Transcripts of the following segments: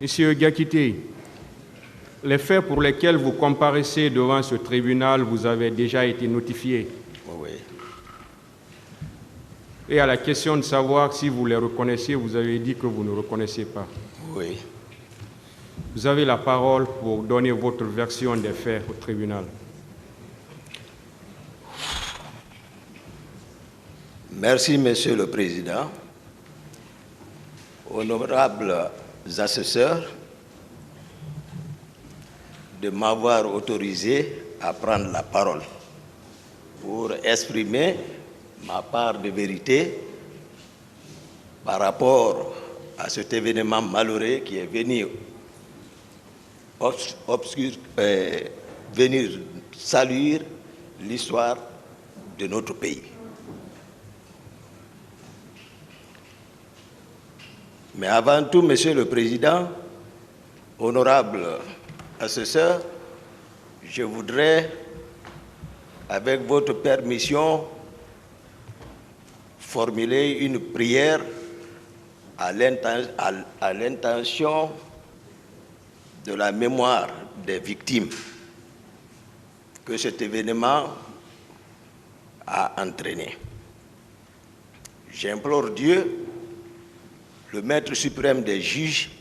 Monsieur Gakité, les faits pour lesquels vous comparaissez devant ce tribunal vous avez déjà été notifiés. Oui. Et à la question de savoir si vous les reconnaissez, vous avez dit que vous ne reconnaissez pas. Oui. Vous avez la parole pour donner votre version des faits au tribunal. Merci, Monsieur le Président. Honorables assesseurs, de m'avoir autorisé à prendre la parole pour exprimer ma part de vérité par rapport à cet événement malheureux qui est venu venir saluer l'histoire de notre pays. Mais avant tout, Monsieur le Président, honorable assesseur, je voudrais, avec votre permission, formuler une prière à l'intention de la mémoire des victimes que cet événement a entraîné. J'implore Dieu, le Maître suprême des juges,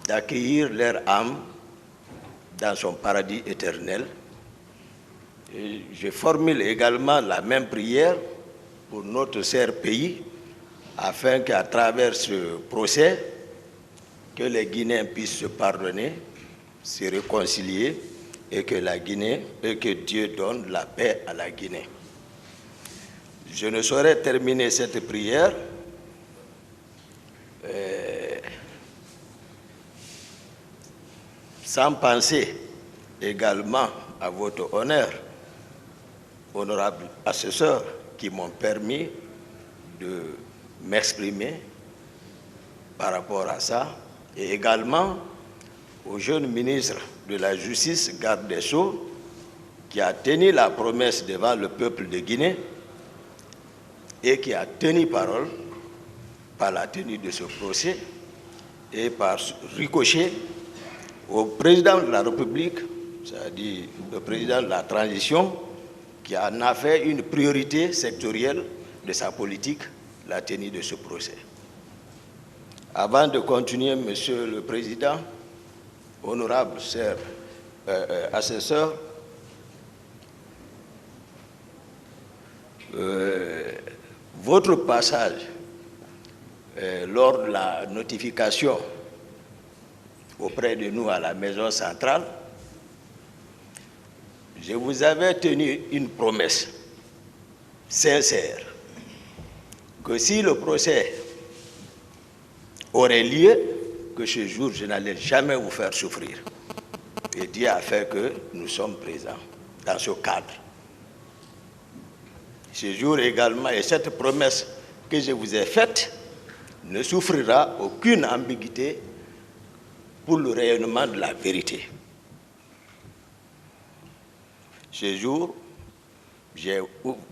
d'accueillir leur âme dans son paradis éternel. Et je formule également la même prière pour notre cher pays, afin qu'à travers ce procès, que les Guinéens puissent se pardonner, se réconcilier et que Dieu donne la paix à la Guinée. Je ne saurais terminer cette prière sans penser également à votre honneur, honorable assesseur, qui m'ont permis de m'exprimer par rapport à ça, et également au jeune ministre de la Justice, garde des Sceaux, qui a tenu la promesse devant le peuple de Guinée et qui a tenu parole par la tenue de ce procès et par ricochet au président de la République, c'est-à-dire le président de la transition, qui en a fait une priorité sectorielle de sa politique, la tenue de ce procès. Avant de continuer, Monsieur le Président, honorable cher assesseur, votre passage lors de la notification auprès de nous à la maison centrale, je vous avais tenu une promesse sincère que si le procès aurait lieu, que ce jour je n'allais jamais vous faire souffrir. Et Dieu a fait que nous sommes présents dans ce cadre. Ce jour également, et cette promesse que je vous ai faite ne souffrira aucune ambiguïté pour le rayonnement de la vérité. Ce jour, j'ai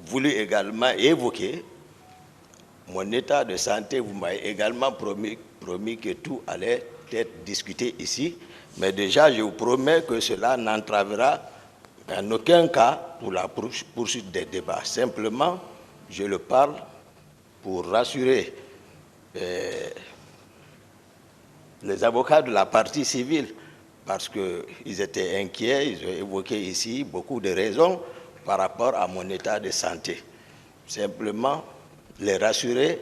voulu également évoquer mon état de santé. Vous m'avez également promis que tout allait être discuté ici. Mais déjà, je vous promets que cela n'entravera en aucun cas pour la poursuite des débats. Simplement, je le parle pour rassurer les avocats de la partie civile, parce qu'ils étaient inquiets, ils ont évoqué ici beaucoup de raisons par rapport à mon état de santé. Simplement, les rassurer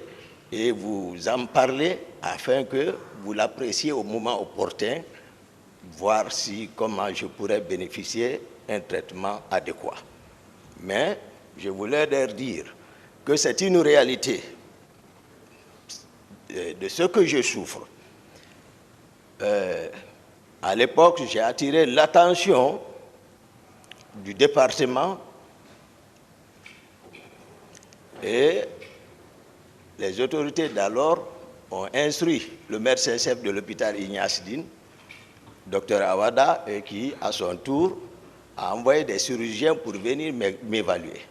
et vous en parler afin que vous l'appréciez au moment opportun, voir comment je pourrais bénéficier d'un traitement adéquat. Mais je voulais leur dire que c'est une réalité de ce que je souffre. À l'époque, j'ai attiré l'attention du département et les autorités d'alors ont instruit le médecin-chef de l'hôpital Ignace Dine, Dr Awada, et qui, à son tour, a envoyé des chirurgiens pour venir m'évaluer.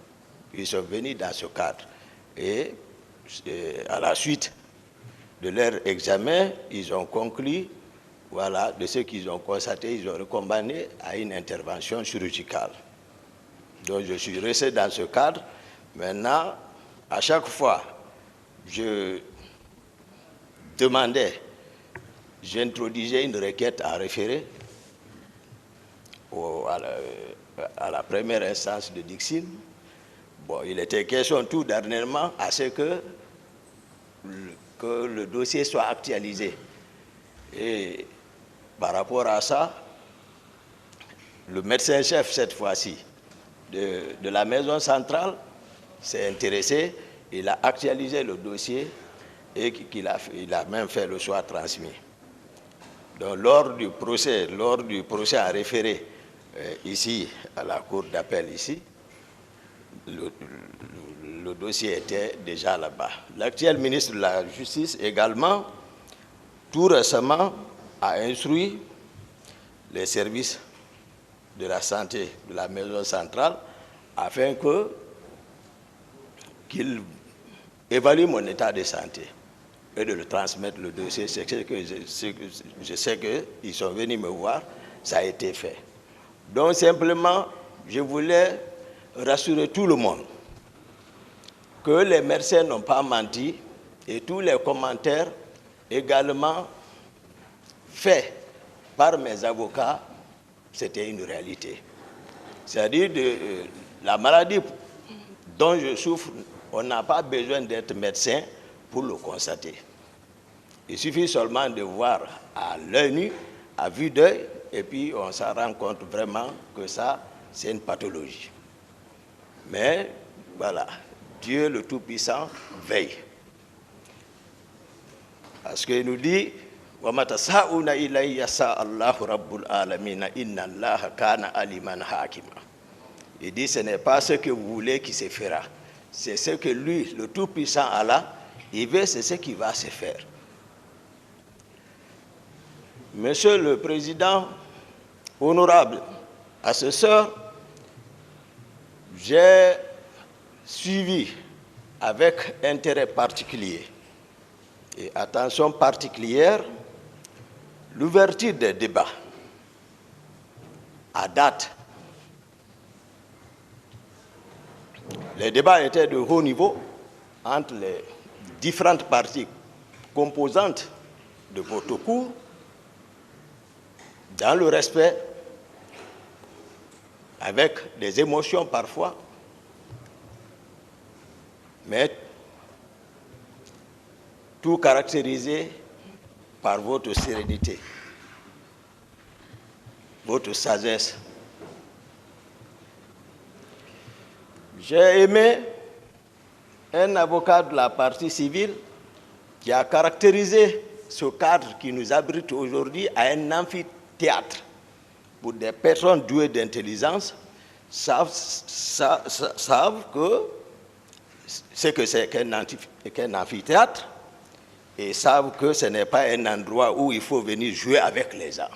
Ils sont venus dans ce cadre. Et à la suite de leur examen, ils ont conclu voilà, de ce qu'ils ont constaté, ils ont recommandé à une intervention chirurgicale. Donc je suis resté dans ce cadre. Maintenant, à chaque fois, je demandais, j'introduisais une requête à référer à la première instance de Dixine. Bon, il était question tout dernièrement à ce que le dossier soit actualisé. Et par rapport à ça, le médecin-chef, cette fois-ci, de la maison centrale, s'est intéressé, il a actualisé le dossier et il a même fait le choix transmis. Donc, lors du procès à référé ici, à la cour d'appel ici, le dossier était déjà là-bas. L'actuel ministre de la Justice également, tout récemment, a instruit les services de la santé de la maison centrale afin qu'ils évaluent mon état de santé et de le transmettre le dossier. Je sais qu'ils sont venus me voir, ça a été fait. Donc simplement, je voulais rassurer tout le monde que les médecins n'ont pas menti et tous les commentaires également faits par mes avocats, c'était une réalité. C'est-à-dire la maladie dont je souffre, on n'a pas besoin d'être médecin pour le constater. Il suffit seulement de voir à l'œil nu, à vue d'œil, et puis on s'en rend compte vraiment que ça, c'est une pathologie. Mais voilà, Dieu le Tout-Puissant veille. Parce qu'il nous dit, il dit, ce n'est pas ce que vous voulez qui se fera. C'est ce que lui, le Tout-Puissant Allah, il veut, c'est ce qui va se faire. Monsieur le Président, honorable assesseur, j'ai suivi avec intérêt particulier et attention particulière l'ouverture des débats à date. Les débats étaient de haut niveau entre les différentes parties composantes de votre cours, dans le respect, avec des émotions parfois, mais tout caractérisé par votre sérénité, votre sagesse. J'ai aimé un avocat de la partie civile qui a caractérisé ce cadre qui nous abrite aujourd'hui à un amphithéâtre pour des personnes douées d'intelligence savent que ce que c'est qu'un amphithéâtre et savent que ce n'est pas un endroit où il faut venir jouer avec les gens,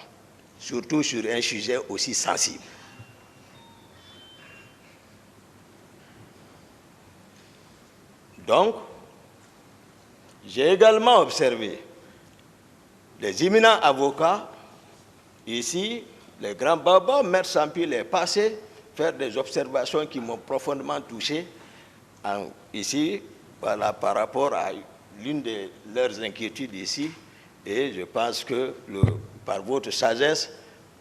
surtout sur un sujet aussi sensible. Donc, j'ai également observé les éminents avocats, ici, les grands babas, Maître Sampil est passé faire des observations qui m'ont profondément touché, ici, voilà, par rapport à l'une de leurs inquiétudes ici, et je pense que par votre sagesse,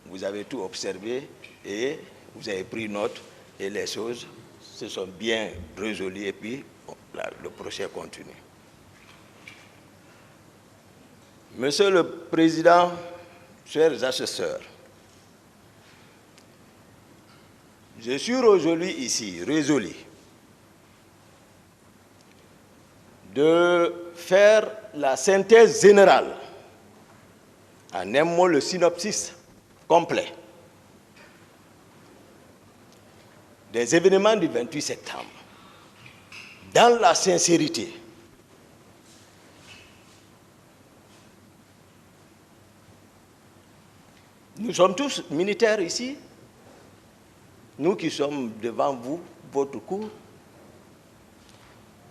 vous avez tout observé et vous avez pris note et les choses se sont bien résolues et puis le procès continue. Monsieur le Président, chers assesseurs, je suis aujourd'hui ici, résolu, de faire la synthèse générale, en un mot le synopsis complet, des événements du 28 septembre, dans la sincérité. Nous sommes tous militaires ici, nous qui sommes devant vous, votre cour,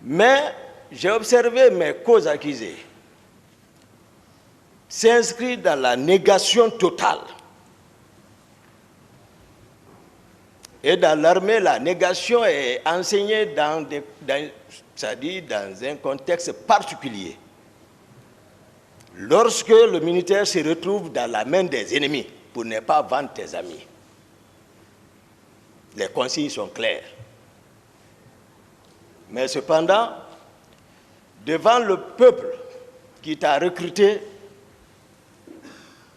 mais j'ai observé mes co-accusés s'inscrit dans la négation totale. Et dans l'armée, la négation est enseignée dans un contexte particulier. Lorsque le militaire se retrouve dans la main des ennemis, pour ne pas vendre tes amis, les consignes sont claires. Mais cependant, devant le peuple qui t'a recruté,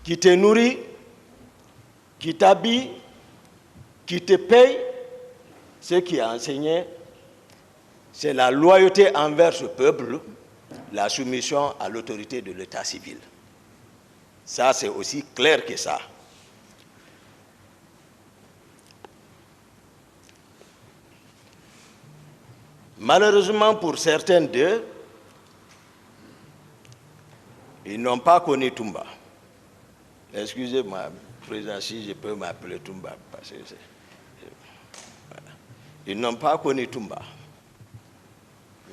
qui te nourrit, qui t'habille, qui te paye, ce qui est enseigné, c'est la loyauté envers ce peuple, la soumission à l'autorité de l'état civil. Ça, c'est aussi clair que ça. Malheureusement, pour certains d'eux, ils n'ont pas connu Toumba. Excusez-moi, président, si je peux m'appeler Toumba, parce que voilà. Ils n'ont pas connu Toumba.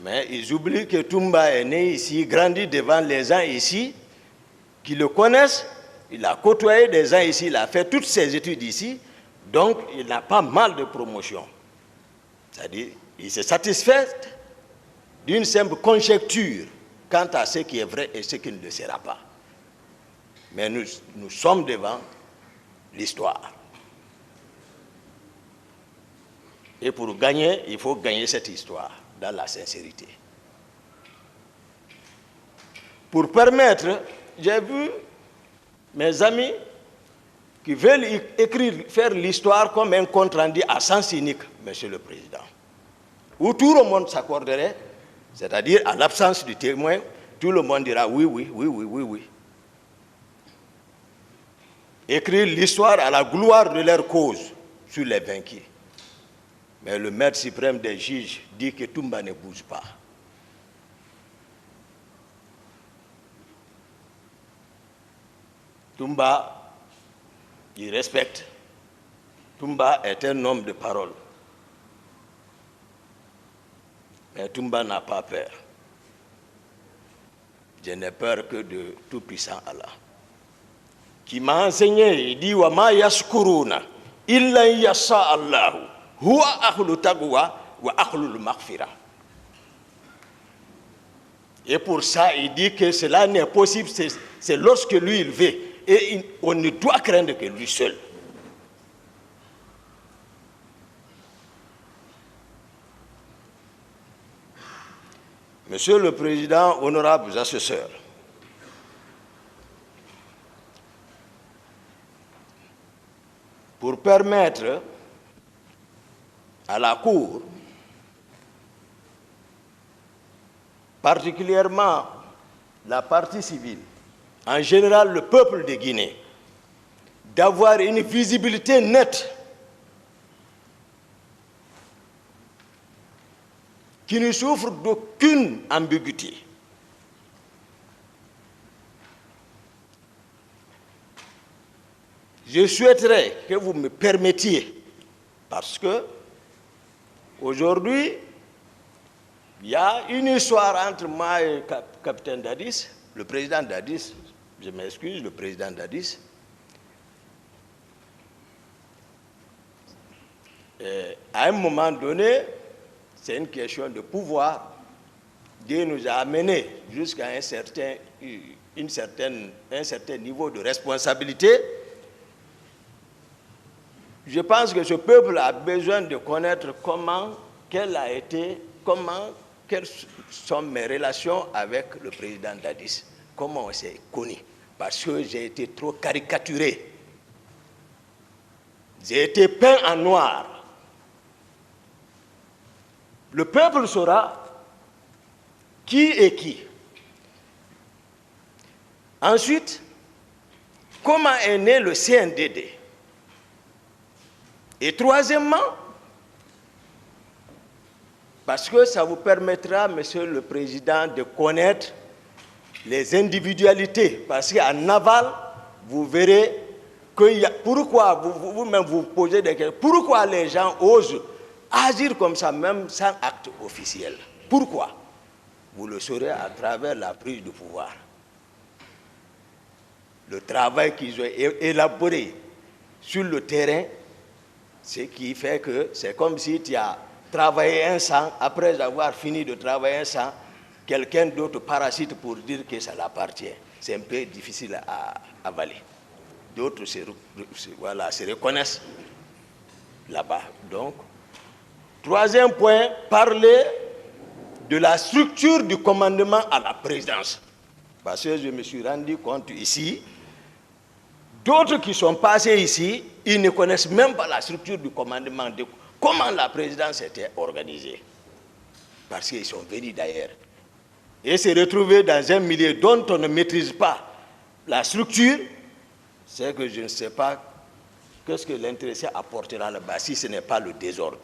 Mais ils oublient que Toumba est né ici, grandi devant les gens ici, qui le connaissent. Il a côtoyé des gens ici, il a fait toutes ses études ici, donc il n'a pas mal de promotion. C'est-à-dire, il se satisfait d'une simple conjecture quant à ce qui est vrai et ce qui ne le sera pas. Mais nous sommes devant l'histoire. Et pour gagner, il faut gagner cette histoire dans la sincérité. Pour permettre, j'ai vu mes amis qui veulent faire l'histoire comme un compte rendu à sens unique, Monsieur le Président, où tout le monde s'accorderait, c'est-à-dire à l'absence du témoin, tout le monde dira oui, oui, oui, oui, oui, oui. Écrire l'histoire à la gloire de leur cause sur les vaincus. Mais le maître suprême des juges dit que Toumba ne bouge pas. Toumba, il respecte. Toumba est un homme de parole. Mais Toumba n'a pas peur. Je n'ai peur que de tout-puissant Allah, qui m'a enseigné, il dit « Wa ma yashkuruna illa yasha Allahu huwa akhlu taqwa wa akhlu maghfira ». Et pour ça, il dit que cela n'est possible, c'est lorsque lui il veut. Et on ne doit craindre que lui seul. Monsieur le Président, honorables assesseurs, pour permettre à la Cour, particulièrement la partie civile, en général le peuple de Guinée, d'avoir une visibilité nette qui ne souffre d'aucune ambiguïté. Je souhaiterais que vous me permettiez, parce que aujourd'hui, il y a une histoire entre moi et le capitaine Dadis, le président Dadis, je m'excuse, le président Dadis. À un moment donné, c'est une question de pouvoir. Dieu nous a amenés jusqu'à un certain niveau de responsabilité. Je pense que ce peuple a besoin de connaître quelles sont mes relations avec le président Dadis, comment on s'est connus, parce que j'ai été trop caricaturé. J'ai été peint en noir. Le peuple saura qui est qui. Ensuite, comment est né le CNDD? Et troisièmement, parce que ça vous permettra, Monsieur le Président, de connaître les individualités. Parce qu'en aval, vous verrez pourquoi vous-même vous posez des questions. Pourquoi les gens osent agir comme ça, même sans acte officiel? Pourquoi? Vous le saurez à travers la prise de pouvoir. le travail qu'ils ont élaboré sur le terrain, ce qui fait que c'est comme si tu as travaillé un sang, après avoir fini de travailler un sang, quelqu'un d'autre parasite pour dire que ça l'appartient. C'est un peu difficile à avaler. D'autres se reconnaissent là-bas. Donc, troisième point, parler de la structure du commandement à la présidence. Parce que je me suis rendu compte ici, d'autres qui sont passés ici, ils ne connaissent même pas la structure du commandement, de comment la présidence était organisée. Parce qu'ils sont venus d'ailleurs. Et se retrouver dans un milieu dont on ne maîtrise pas la structure, c'est que je ne sais pas qu'est-ce que l'intéressé apportera là-bas si ce n'est pas le désordre.